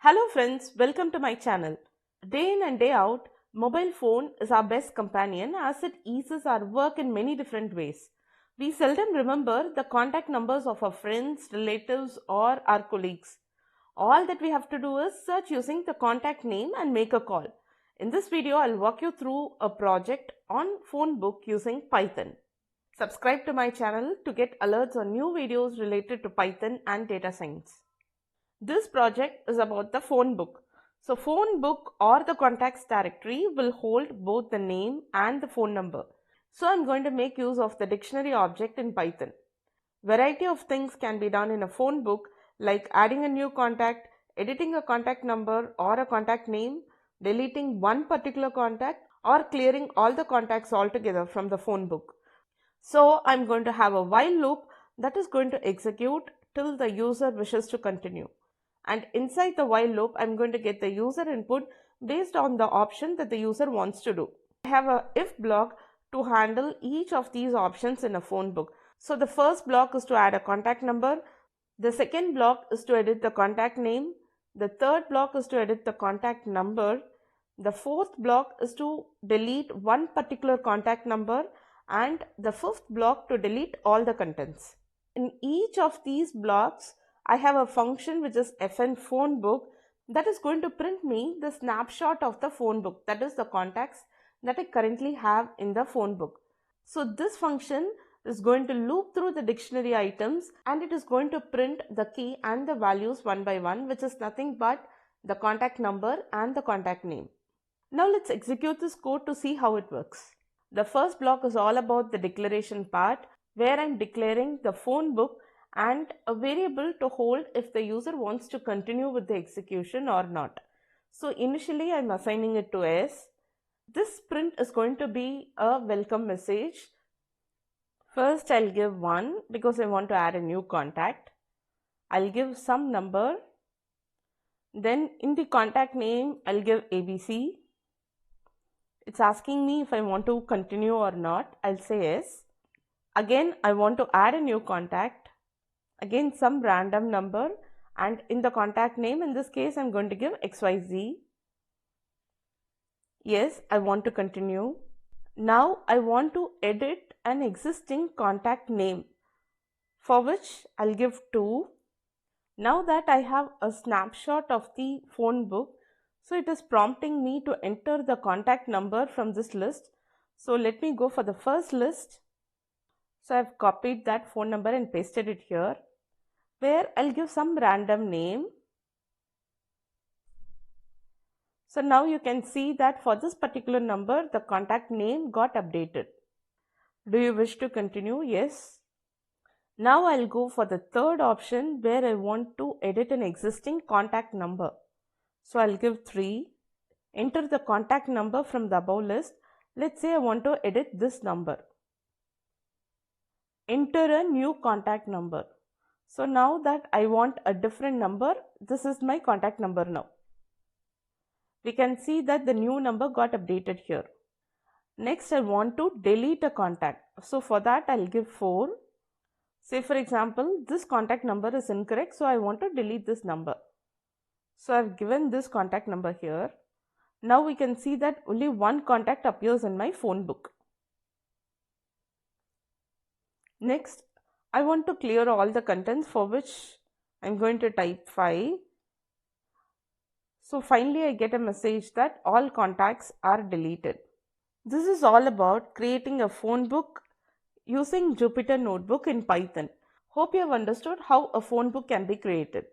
Hello friends, welcome to my channel. Day in and day out, mobile phone is our best companion as it eases our work in many different ways. We seldom remember the contact numbers of our friends, relatives or our colleagues. All that we have to do is search using the contact name and make a call. In this video, I'll walk you through a project on phone book using Python. Subscribe to my channel to get alerts on new videos related to Python and data science. This project is about the phone book. So phone book or the contacts directory will hold both the name and the phone number. So I'm going to make use of the dictionary object in Python. Variety of things can be done in a phone book like adding a new contact, editing a contact number or a contact name, deleting one particular contact or clearing all the contacts altogether from the phone book. So I'm going to have a while loop that is going to execute till the user wishes to continue. And inside the while loop, I'm going to get the user input based on the option that the user wants to do. I have a if block to handle each of these options in a phone book. So the first block is to add a contact number. The second block is to edit the contact name. The third block is to edit the contact number. The fourth block is to delete one particular contact number, and the fifth block to delete all the contents. In each of these blocks, I have a function which is fn phone book that is going to print me the snapshot of the phone book, that is the contacts that I currently have in the phone book. So this function is going to loop through the dictionary items and it is going to print the key and the values one by one, which is nothing but the contact number and the contact name. Now let's execute this code to see how it works. The first block is all about the declaration part, where I'm declaring the phone book and a variable to hold if the user wants to continue with the execution or not. So initially I'm assigning it to S. This print is going to be a welcome message. First I'll give 1 because I want to add a new contact. I'll give some number. Then in the contact name I'll give ABC. It's asking me if I want to continue or not. I'll say yes. Again I want to add a new contact. Again some random number, and in the contact name in this case I'm going to give XYZ. Yes, I want to continue. Now I want to edit an existing contact name, for which I'll give 2. Now that I have a snapshot of the phone book, so it is prompting me to enter the contact number from this list. So let me go for the first list. So I've copied that phone number and pasted it here, where I'll give some random name. So now you can see that for this particular number, the contact name got updated. Do you wish to continue? Yes. Now I'll go for the third option where I want to edit an existing contact number. So I'll give 3. Enter the contact number from the above list. Let's say I want to edit this number. Enter a new contact number. So now that I want a different number, this is my contact number now. We can see that the new number got updated here. Next I want to delete a contact. So for that I'll give 4. Say for example, this contact number is incorrect, so I want to delete this number. So I've given this contact number here. Now we can see that only one contact appears in my phone book. Next, I want to clear all the contents, for which I'm going to type 5. So finally I get a message that all contacts are deleted. This is all about creating a phone book using Jupyter Notebook in Python. Hope you have understood how a phone book can be created.